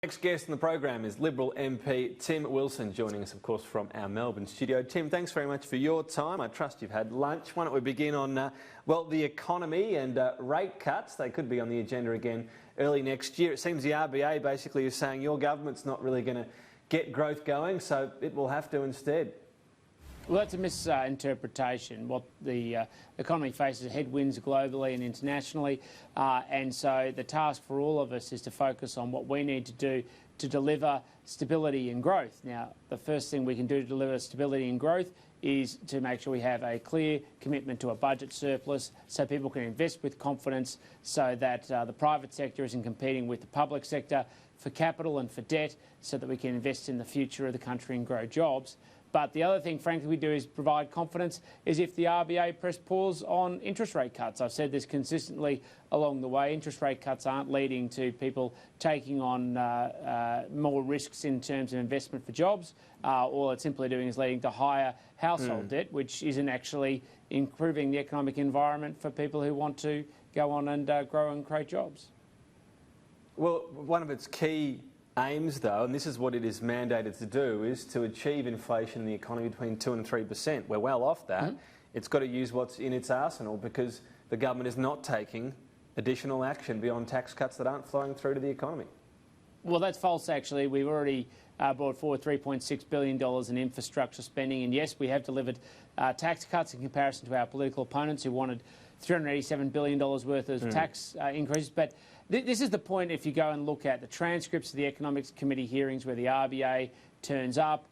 Next guest in the program is Liberal MP Tim Wilson, joining us, of course, from our Melbourne studio. Tim, thanks very much for your time. I trust you've had lunch. Why don't we begin on, well, the economy and rate cuts. They could be on the agenda again early next year. It seems the RBA basically is saying your government's not really going to get growth going, so it will have to instead. Well, that's a misinterpretation. What the economy faces headwinds globally and internationally, and so the task for all of us is to focus on what we need to do to deliver stability and growth. Now, the first thing we can do to deliver stability and growth is to make sure we have a clear commitment to a budget surplus so people can invest with confidence, so that the private sector isn't competing with the public sector for capital and for debt, so that we can invest in the future of the country and grow jobs. But the other thing, frankly, we do is provide confidence is if the RBA press pause on interest rate cuts. I've said this consistently along the way. Interest rate cuts aren't leading to people taking on more risks in terms of investment for jobs. All it's simply doing is leading to higher household debt, which isn't actually improving the economic environment for people who want to go on and grow and create jobs. Well, one of its key aims, though, and this is what it is mandated to do, is to achieve inflation in the economy between 2% and 3%. We're well off that. It's got to use what's in its arsenal because the government is not taking additional action beyond tax cuts that aren't flowing through to the economy. Well, that's false, actually. We've already brought forward $3.6 billion in infrastructure spending, and yes, we have delivered tax cuts in comparison to our political opponents who wanted $387 billion worth of tax increases. But this is the point if you go and look at the transcripts of the Economics Committee hearings where the RBA turns up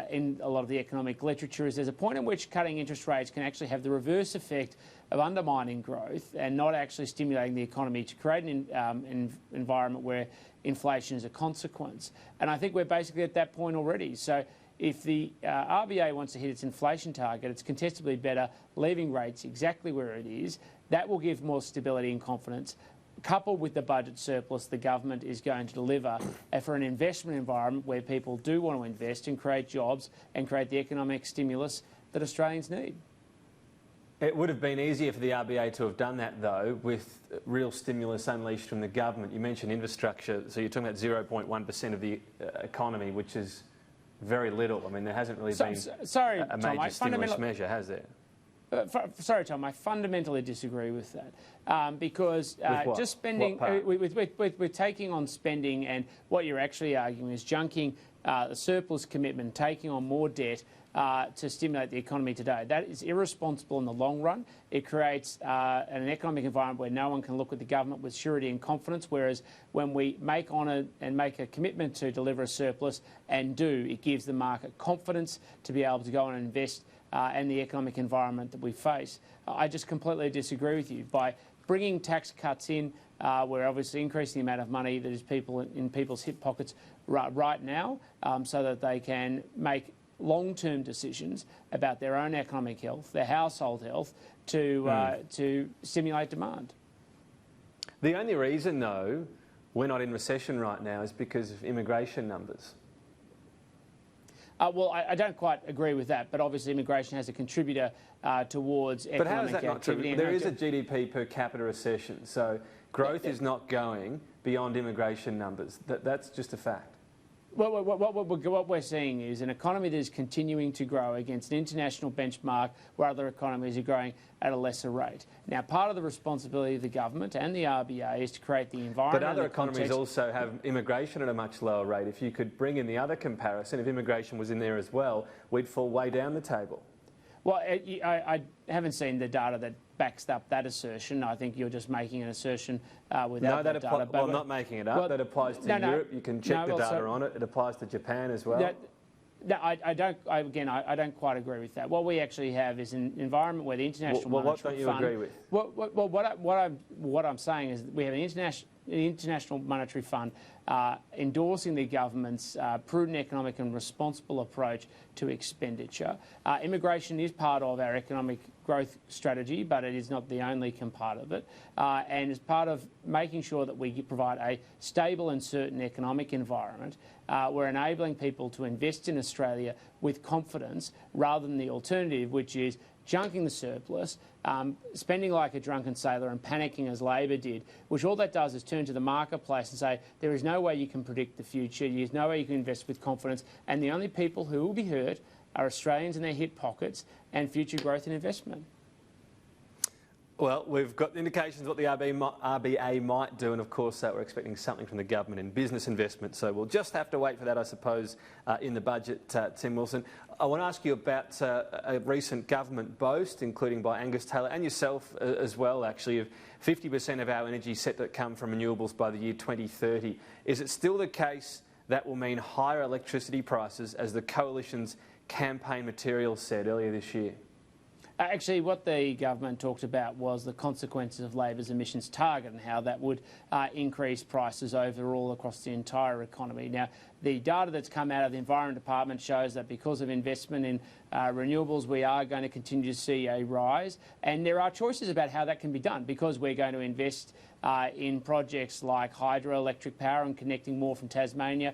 in a lot of the economic literature, is there's a point in which cutting interest rates can actually have the reverse effect of undermining growth and not actually stimulating the economy to create an environment where inflation is a consequence. And I think we're basically at that point already. So if the RBA wants to hit its inflation target, it's contestably better leaving rates exactly where it is. That will give more stability and confidence, coupled with the budget surplus the government is going to deliver for an investment environment where people do want to invest and create jobs and create the economic stimulus that Australians need. It would have been easier for the RBA to have done that, though, with real stimulus unleashed from the government. You mentioned infrastructure, so you're talking about 0.1% of the economy, which is very little. I mean, there hasn't really been a major stimulus measure, has there? Sorry, Tom, I fundamentally disagree with that because just spending, we're taking on spending, and what you're actually arguing is junking the surplus commitment, taking on more debt to stimulate the economy today. That is irresponsible in the long run. It creates an economic environment where no one can look at the government with surety and confidence, whereas when we make a commitment to deliver a surplus and it gives the market confidence to be able to go on and invest and the economic environment that we face. I just completely disagree with you. By bringing tax cuts in, we're obviously increasing the amount of money that is in people's hip pockets right now so that they can make long-term decisions about their own economic health, their household health, to stimulate demand. The only reason, though, we're not in recession right now is because of immigration numbers. Well, I don't quite agree with that, but obviously immigration has a contributor towards economic activity. But how is that not true? There is a GDP per capita recession, so growth is not going beyond immigration numbers. That's just a fact. Well, what we're seeing is an economy that is continuing to grow against an international benchmark where other economies are growing at a lesser rate. Now, part of the responsibility of the government and the RBA is to create the environment. But other economies also have immigration at a much lower rate. If you could bring in the other comparison, if immigration was in there as well, we'd fall way down the table. Well, I haven't seen the data that backs up that assertion. I think you're just making an assertion without that data. Well, I'm not making it up. Well, that applies to Europe. You can check the data on it. It applies to Japan as well. No, I don't quite agree with that. What we actually have is an environment where the International Monetary Fund... What don't you agree with? What I'm saying is that we have an International Monetary Fund endorsing the government's prudent economic and responsible approach to expenditure. Immigration is part of our economic growth strategy, but it is not the only part of it. And as part of making sure that we provide a stable and certain economic environment, we're enabling people to invest in Australia with confidence rather than the alternative, which is junking the surplus, spending like a drunken sailor and panicking as Labor did, which all that does is turn to the marketplace and say there is no way you can predict the future, there's no way you can invest with confidence, and the only people who will be hurt are Australians and their hip pockets and future growth and investment. Well, we've got indications of what the RBA might do, and of course we're expecting something from the government in business investment, so we'll just have to wait for that, I suppose, in the budget, Tim Wilson. I want to ask you about a recent government boast, including by Angus Taylor and yourself as well, actually, of 50% of our energy set to come from renewables by the year 2030. Is it still the case that will mean higher electricity prices, as the Coalition's campaign material said earlier this year? Actually, what the government talked about was the consequences of Labor's emissions target and how that would increase prices overall across the entire economy. Now, the data that's come out of the Environment Department shows that because of investment in renewables, we are going to continue to see a rise. And there are choices about how that can be done, because we're going to invest in projects like hydroelectric power and connecting more from Tasmania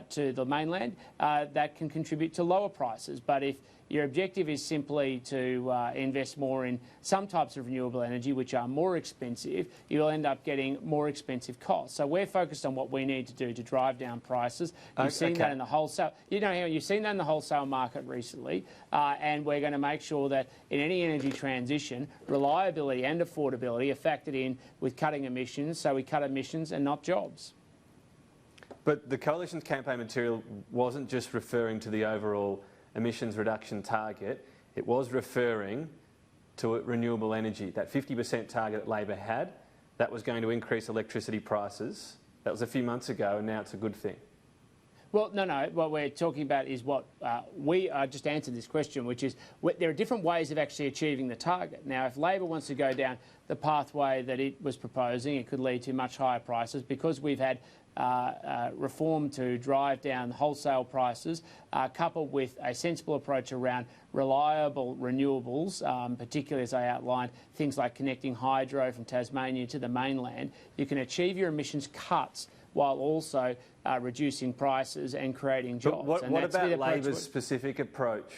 to the mainland. That can contribute to lower prices. But if your objective is simply to invest more in some types of renewable energy, which are more expensive, you'll end up getting more expensive costs. So we're focused on what we need to do to drive down prices. You've seen that in the wholesale. You've seen that in the wholesale market recently, and we're going to make sure that in any energy transition, reliability and affordability are factored in with cutting emissions, so we cut emissions and not jobs. But the Coalition's campaign material wasn't just referring to the overall emissions reduction target, it was referring to renewable energy. That 50% target that Labor had, that was going to increase electricity prices. That was a few months ago, and now it's a good thing. Well, no. What we're talking about is what we just answered this question, which is there are different ways of actually achieving the target. Now, if Labor wants to go down the pathway that it was proposing, it could lead to much higher prices, because we've had reform to drive down wholesale prices, coupled with a sensible approach around reliable renewables, particularly as I outlined, things like connecting hydro from Tasmania to the mainland. You can achieve your emissions cuts while also reducing prices and creating jobs. But what about Labor's specific approach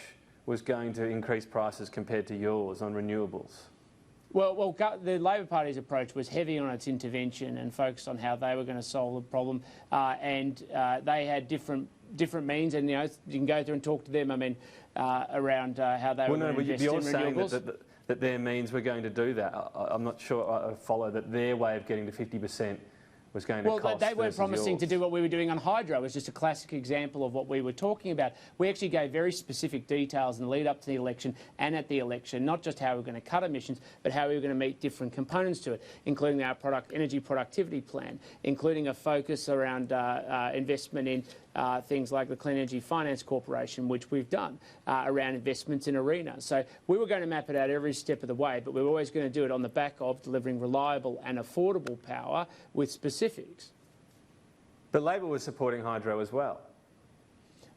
was going to increase prices compared to yours on renewables? Well, the Labor Party's approach was heavy on its intervention and focused on how they were going to solve the problem, and they had different means, and you can go through and talk to them. I mean, around how they were going to invest in renewables. Saying that their means were going to do that. I'm not sure I follow that their way of getting to 50% was going to cost. Well, they weren't promising to do what we were doing on hydro. It was just a classic example of what we were talking about. We actually gave very specific details in the lead up to the election and at the election, not just how we were going to cut emissions, but how we were going to meet different components to it, including our energy productivity plan, including a focus around investment in things like the Clean Energy Finance Corporation, which we've done, around investments in ARENA. So we were going to map it out every step of the way, but we were always going to do it on the back of delivering reliable and affordable power with specifics. But Labor was supporting hydro as well.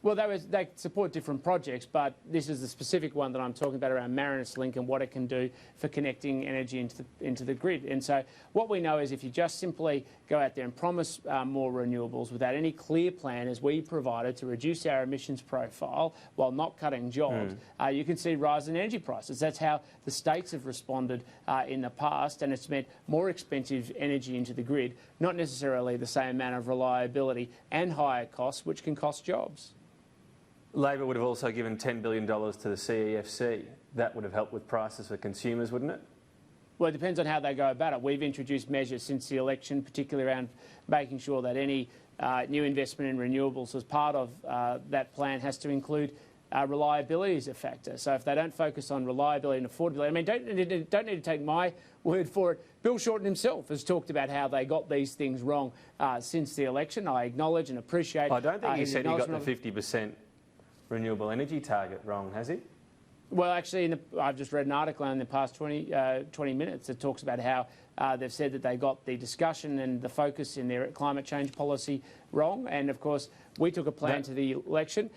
Well, they support different projects, but this is the specific one that I'm talking about around Marinus Link and what it can do for connecting energy into the grid. And so what we know is if you just simply go out there and promise more renewables without any clear plan, as we provided, to reduce our emissions profile while not cutting jobs, you can see rise in energy prices. That's how the states have responded in the past, and it's meant more expensive energy into the grid, not necessarily the same amount of reliability and higher costs, which can cost jobs. Labor would have also given $10 billion to the CEFC. That would have helped with prices for consumers, wouldn't it? Well, it depends on how they go about it. We've introduced measures since the election, particularly around making sure that any new investment in renewables as part of that plan has to include reliability as a factor. So if they don't focus on reliability and affordability, I mean, don't need to take my word for it. Bill Shorten himself has talked about how they got these things wrong since the election. I acknowledge and appreciate. I don't think he said he got the 50% renewable energy target wrong, has he? Well, actually, I've just read an article in the past 20 minutes that talks about how they've said that they got the discussion and the focus in their climate change policy wrong. And, of course, we took a plan to the election.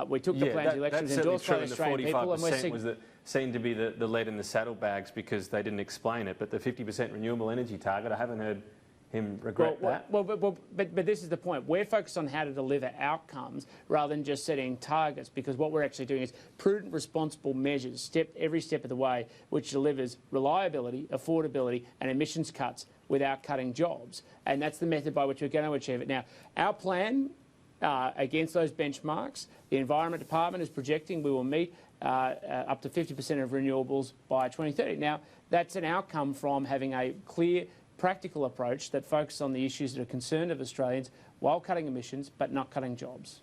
We took the plan to the election, was endorsed by the Australian people. And was seemed to be the lead in the saddlebags because they didn't explain it. But the 50% renewable energy target, I haven't heard him regret that. But this is the point. We're focused on how to deliver outcomes rather than just setting targets, because what we're actually doing is prudent, responsible measures, every step of the way, which delivers reliability, affordability and emissions cuts without cutting jobs. And that's the method by which we're going to achieve it. Now, our plan against those benchmarks, the Environment Department is projecting we will meet up to 50% of renewables by 2030. Now, that's an outcome from having a clear, practical approach that focuses on the issues that are concerned of Australians while cutting emissions but not cutting jobs.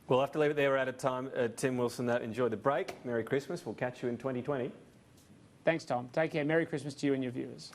We'll have to leave it there. We're out of time. Tim Wilson, enjoy the break. Merry Christmas. We'll catch you in 2020. Thanks, Tom. Take care. Merry Christmas to you and your viewers.